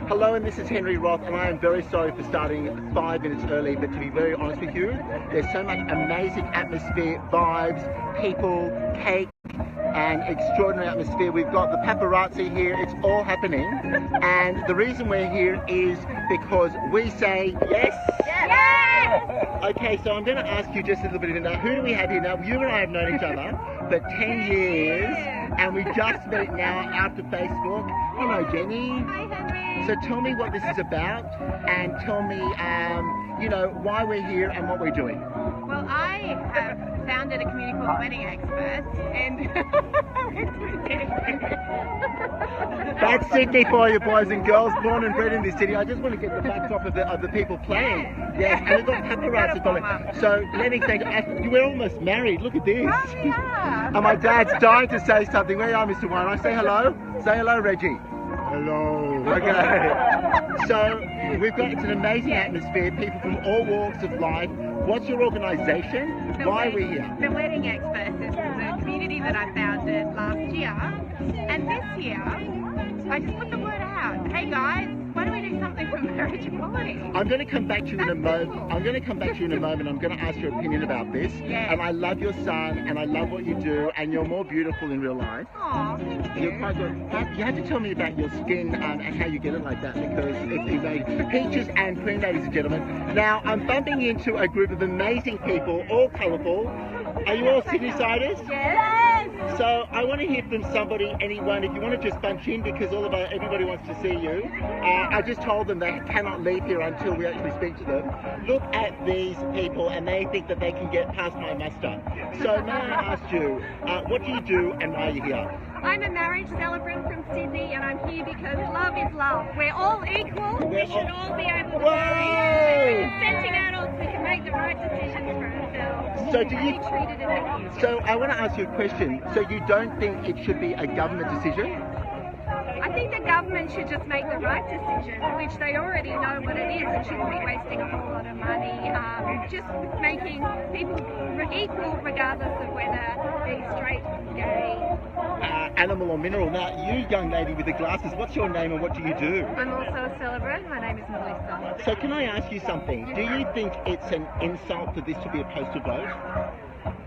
Hello, and this is Henry Roth, and I am very sorry for starting 5 minutes early, but to be very honest with you, there's so much amazing atmosphere, vibes, people, cake, and extraordinary atmosphere. We've got the paparazzi here, it's all happening, and the reason we're here is because we say yes? Yes! Okay, so I'm going to ask you just a little bit of now, who do we have here now? You and I have known each other for 10 years, and we just met now after Facebook. Hello, Jenny. Hi, Henry. So tell me what this is about, and tell me, you know, why we're here and what we're doing. Well, I have founded a community called Wedding Experts, and That's Sydney for you, boys and girls, born and bred in this city. I just want to get the facts off of the people playing. Yes, and we've got paparazzi following. So let me say, we're almost married. Look at this. Oh, yeah. And my dad's dying to say something. Where are you, Mr. Warren? I say hello. Say hello, Reggie. Hello. Okay. So we've got, it's an amazing atmosphere. People from all walks of life. What's your organisation? Why are we here? The Wedding Experts is a community that I founded last year, and this year I just put the word out. Hey guys, why don't we do something for marriage equality? I'm going to come back to you in a moment. Cool. I'm going to come back to you in a moment. I'm going to ask your opinion about this. Yeah. And I love your son, and I love what you do, and you're more beautiful in real life. Aw, thank you. You're quite good. But you have to tell me about your skin and how you get it like that, because it's amazing. Peaches and cream, ladies and gentlemen. Now, I'm bumping into a group of amazing people, all colourful. Are you all Sydney-siders? Yes! So I want to hear from somebody, anyone, if you want to just bunch in, because everybody wants to see you. I just told them they cannot leave here until we actually speak to them. Look at these people, and they think that they can get past my muster. So may I ask you, what do you do and why are you here? I'm a marriage celebrant from Sydney, and I'm here because love is love. We're all equal. We should all be able to marry. We're consenting adults. We can make the right decisions for ourselves. So do you? Be treated as equal. So I want to ask you a question. So you don't think it should be a government decision? I think the government should just make the right decision, which they already know what it is. It shouldn't be wasting a whole lot of money. Just making people equal regardless of whether they're straight, gay. Animal or mineral. Now, you young lady with the glasses, what's your name and what do you do? I'm also a celebrant. My name is Melissa. So can I ask you something? Do you think it's an insult for this to be a postal vote?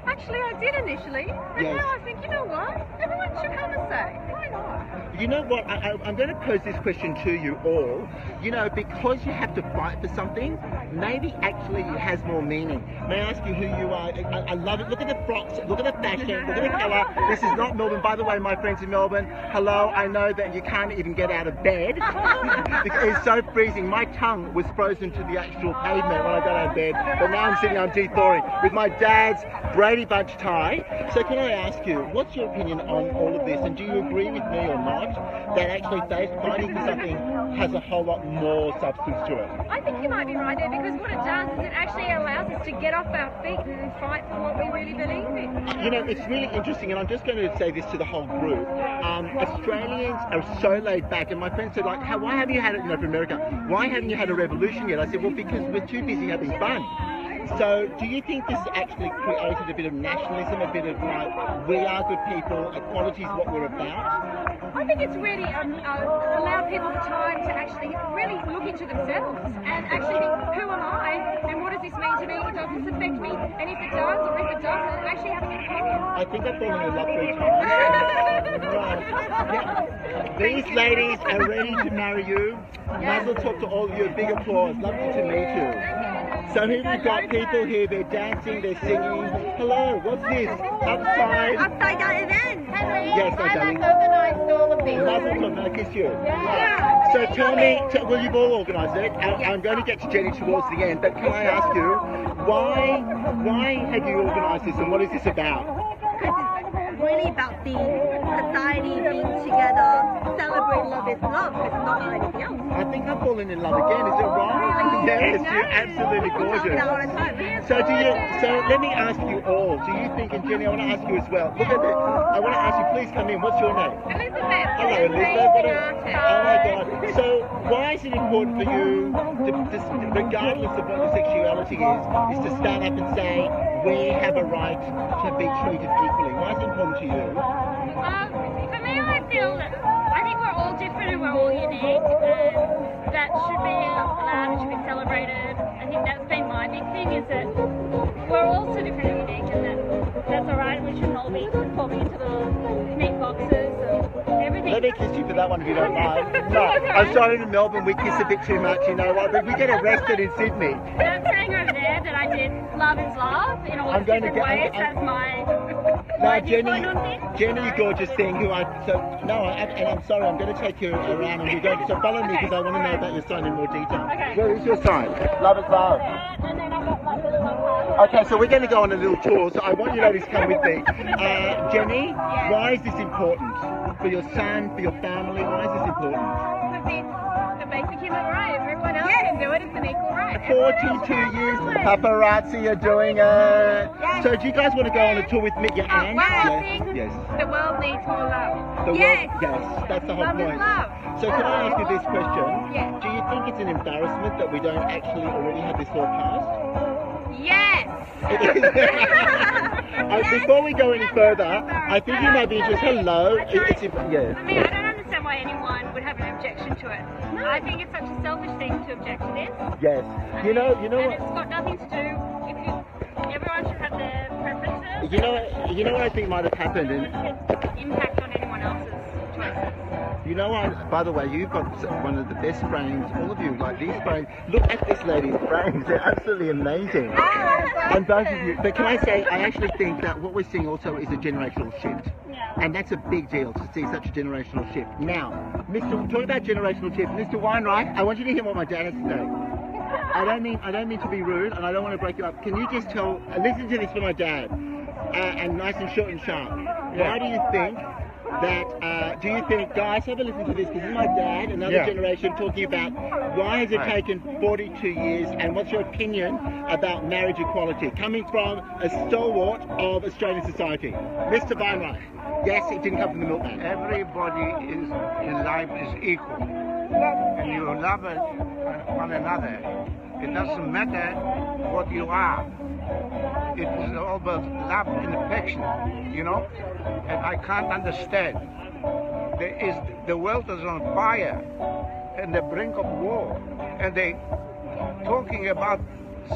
Actually, I did initially, but Yes. now I think, you know what? Everyone should have a say. Why not? You know what? I'm going to pose this question to you all. You know, because you have to fight for something, maybe actually it has more meaning. May I ask you who you are? I love it. Look at the frocks. Look at the fashion. Look at the colour. This is not Melbourne. By the way, my friends in Melbourne, hello. I know that you can't even get out of bed because it's so freezing. My tongue was frozen to the actual pavement when I got out of bed, but now I'm sitting on thawing with my dad's Brady Bunch tie. So can I ask you, what's your opinion on all of this, and do you agree with me or not that actually fighting for something has a whole lot more substance to it? I think you might be right there, because what it does is it actually allows us to get off our feet and fight for what we really believe in. You know, it's really interesting, and I'm just going to say this to the whole group. Australians are so laid back, and my friend said, like, why haven't you had it, you know, from America, why haven't you had a revolution yet? I said, well, because we're too busy having fun. So do you think this actually created a bit of nationalism, a bit of like, we are good people, equality is what we're about? I think it's really allowed people the time to actually really look into themselves and actually think, who am I and what does this mean to me? Does this affect me? And if it does or if it doesn't, actually having an opinion. I think I've fallen in love 3 times. Right. Yeah. These ladies are ready to marry you. Mazel tov to all of you. Big applause. Lovely to meet you. So here we've got people here, they're dancing, they're singing. Hello, what's this? Upside? Upside down event. Yes, I like organised all of these. Mazel tov, may I kiss you? Yeah. So tell me, well, you've all organised it. I'm going to get to Jennie towards the end, but can I ask you, why have you organised this and what is this about? It's really about the society being together, celebrate love is love. It's not about anything else. I think I've fallen in love again, is it right? Yes, you're absolutely gorgeous. So let me ask you all, do you think, and Jennie, I want to ask you as well, look at it, I want to ask you, please come in, what's your name? Elizabeth. Hello, Elizabeth. Oh my God. So why is it important for you, regardless of what your sexuality is to stand up and say, we have a right to be treated equally? Why is it important to you? For me, I think we're all different and we're all unique. think that's been my big thing, is that we're all so different and unique, and that's alright. We shouldn't all be conforming into the neat boxes of everything. Let me kiss you for that one if you don't mind. No, I'm sorry, in Melbourne we kiss a bit too much, you know what, but we get arrested in Sydney. And I'm saying over there that I did Love is Love in all different ways. That's my viewpoint on things. Jennie, you gorgeous thing, and I'm sorry, I'm going to take you around and we're going to, so follow me because I want to know about your sign in more detail. Okay. Where is your sign? Love is Love. And then I've got like little card. Okay, so we're going to go on a little tour, so I want you ladies to come with me. Jennie, why is this important? For your son, for your family, why is this important? Because it's a basic human right. Everyone else can do it. It's an equal right. 42 years, paparazzi are doing it. So do you guys want to go on a tour with me? Your aunt? Yes. The world needs more love. Yes, that's the whole Love point. is love. So can I ask you this question? Yes. Do you think it's an embarrassment that we don't actually already have this law passed? Yes. Before we go any further, I think you might be interested. Hello. I mean, I don't understand why anyone would have an objection to it. I think it's such a selfish thing to object to this. Yes. You know And what? it's got nothing to do. Everyone should have their preferences. You know what I think might have happened, No and one should impact on anyone else's choices. you know what? By the way, you've got one of the best frames. All of you, like these frames. Look at this lady's frames; they're absolutely amazing. And both of you. But can I say, I actually think that what we're seeing also is a generational shift. Yeah. And that's a big deal to see such a generational shift. Now, talk about generational shift. Mr. Weinreich, I want you to hear what my dad has to say. I don't mean to be rude, and I don't want to break you up. Can you just listen to this for my dad, and nice and short and sharp. Why do you think that, guys, have a listen to this, because this is my dad, another generation, talking about why has it taken 42 years, and what's your opinion about marriage equality, coming from a stalwart of Australian society. Mr. Weinreich, yes, it didn't come from the milkman. Everybody in life is equal, and you love one another. It doesn't matter what you are. It is all about love and affection, you know. And I can't understand. The world is on fire, and the brink of war, and they talking about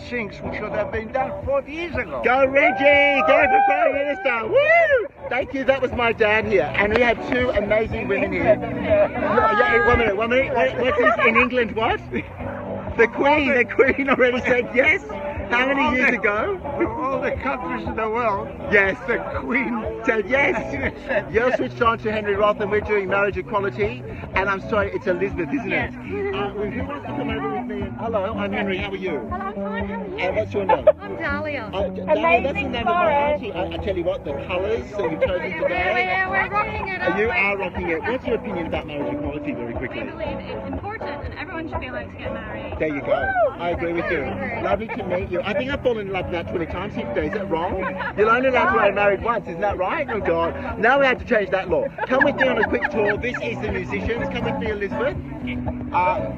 things which should have been done 40 years ago. Go Reggie! Go for Prime Minister! Woo! Thank you, that was my dad here. And we have two amazing women here. Yeah, 1 minute. What's this in England, what? The Queen already said yes. How many years ago? From all the countries in the world, yes, the Queen said yes. You're switched on to Henry Roth, and we're doing marriage equality. And I'm sorry, it's Elizabeth, isn't it? Who wants to come over with me? Hello, I'm Henry. How are you? Hello, I'm fine. How are you? And what's your name? I'm Dahlia. Dahlia, that's the name of my auntie. I tell you what, the colours that you've chosen today. Yeah, we're rocking it. You are rocking it. What's your opinion about marriage equality, very quickly? I believe it's important, and everyone should be allowed to get married. There you go. I agree with you. Lovely to meet you. I think I've fallen in love about 20 times here today. Is that wrong? You're only allowed to get married once, isn't that right? Oh God. Now we have to change that law. Come with me on a quick tour. This is the musicians. Come with me, Elizabeth.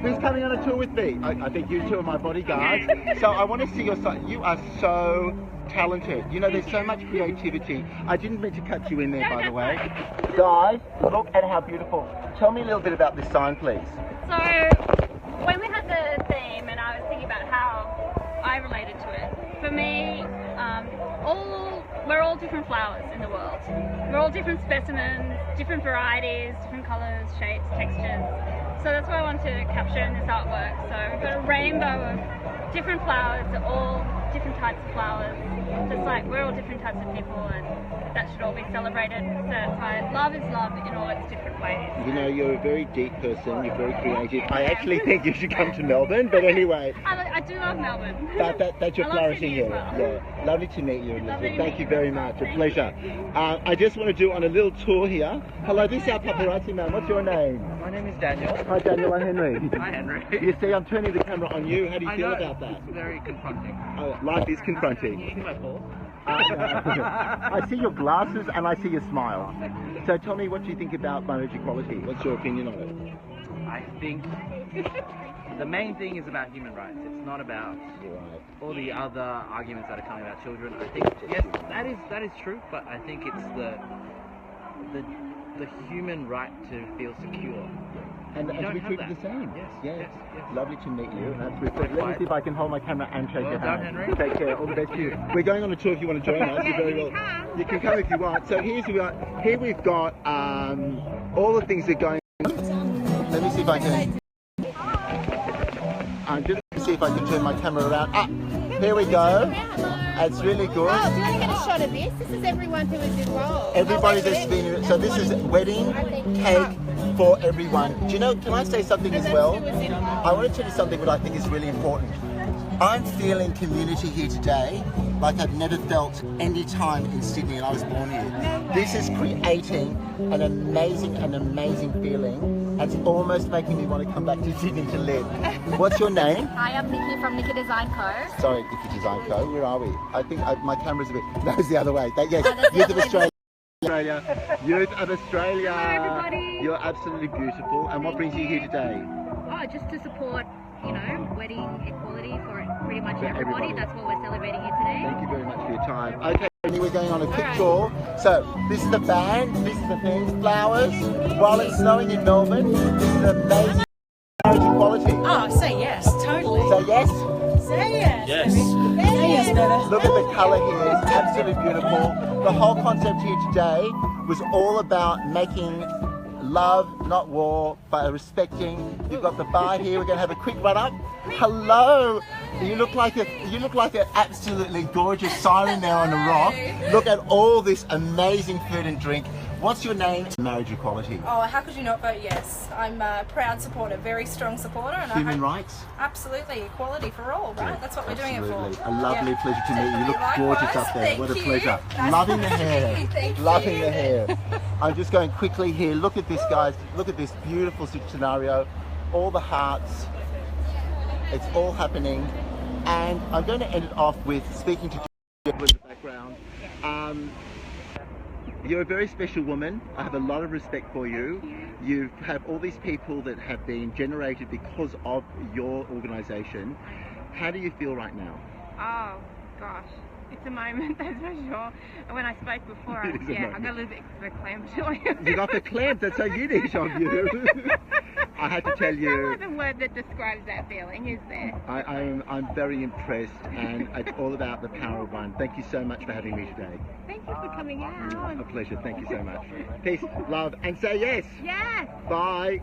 Who's coming on a tour with me? I think you two are my bodyguards. So I want to see your side. You are so talented. You know, there's so much creativity. I didn't mean to cut you in there, by the way. Guys, look at how beautiful. Tell me a little bit about this sign, please. So, when we had the theme, and I was thinking about how I related to it, for me, we're all different flowers in the world. We're all different specimens, different varieties, different colours, shapes, textures. So that's what I want to capture in this artwork. So we've got a rainbow of different flowers, all different types of flowers. Just like we're all different types of people, and that should all be celebrated. So that's why love is love in all its different ways. You know, you're a very deep person, you're very creative. I actually think you should come to Melbourne, but anyway. I do love Melbourne. That you're flourishing here. Well. Yeah. Lovely to meet you, Elizabeth. Thank you very much. A Thank pleasure. I just want to do on a little tour here. Hello, this is our paparazzi man. What's your name? My name is Daniel. Hi, Daniel. I'm Henry. Hi, Henry. You see, I'm turning the camera on you. How do you feel know, about that? It's very confronting. Life is confronting. Can you see my pulse? I see your glasses and I see your smile. So tell me, what do you think about marriage equality? What's your opinion on it? I think the main thing is about human rights. It's not about all the other arguments that are coming about children. I think, yes, that is true, but I think it's the human right to feel secure. And to don't be have treated that. the same. Yes, Yes. yes, yes. Lovely to meet you. Let me see if I can hold my camera and shake Well your done, hand. Henry. Take care. All the best to you. We're going on a tour if you want to join us. You're very well. You can come if you want. So here we've got all the things that are going on. Let me see if I can. Just see if I can turn my camera around. Here we go. It's really good. Oh, do you want to get a shot of this? This is everyone who is involved. Everybody that's been, so this is wedding cake for everyone. Do you know, can I say something as well? I want to tell you something that I think is really important. I'm feeling community here today like I've never felt any time in Sydney, and I was born here. This is creating an amazing feeling, and it's almost making me want to come back to Sydney to live. What's your name? Hi, I'm Nikki from Nikki Design Co. Sorry, Nikki Design Co. Where are we? I think my camera's a bit, that was the other way. Yes, Youth of Australia. Youth of Australia. Hello, everybody. You're absolutely beautiful. And what brings you here today? Oh, just to support, wedding equality for pretty much For everybody. That's what we're celebrating here today. Thank you very much for your time. Okay, Jennie, we're going on a quick tour. So, this is the band, this is the things, flowers. While it's snowing in Melbourne, this is amazing marriage equality. Oh, say yes, totally. So yes, Say yes. Yes. Say yes, baby. look at the colour here, it's absolutely beautiful. The whole concept here today was all about making love, not war, but respecting. You've got the bar here. We're going to have a quick run up. Hello. You look like an absolutely gorgeous siren there on a rock. Look at all this amazing food and drink. What's your name? Marriage equality. Oh, how could you not vote yes? I'm a proud supporter, very strong supporter. And Human I hope rights. Absolutely, equality for all, right? That's what we're doing it for. Absolutely. A lovely pleasure to meet you. You look Likewise. gorgeous up there. Thank What a you. pleasure. Nice Loving the to meet hair. you. Thank Loving you. the hair. I'm just going quickly here. Look at this, guys. Look at this beautiful scenario. All the hearts. It's all happening. And I'm going to end it off with speaking to Jennie with the background. You're a very special woman. I have a lot of respect for you. You have all these people that have been generated because of your organisation. How do you feel right now? Oh gosh, it's a moment, that's for sure. And when I spoke before, I It is a got a moment. little bit verklempt. You got the clamp. That's so Yiddish of you. I had to tell There's no you, other word that describes that feeling, is there? I'm very impressed, and it's all about the power of one. Thank you so much for having me today. Thank you for coming out. A pleasure. Thank you so much. Peace, love, and say yes. Yes. Bye.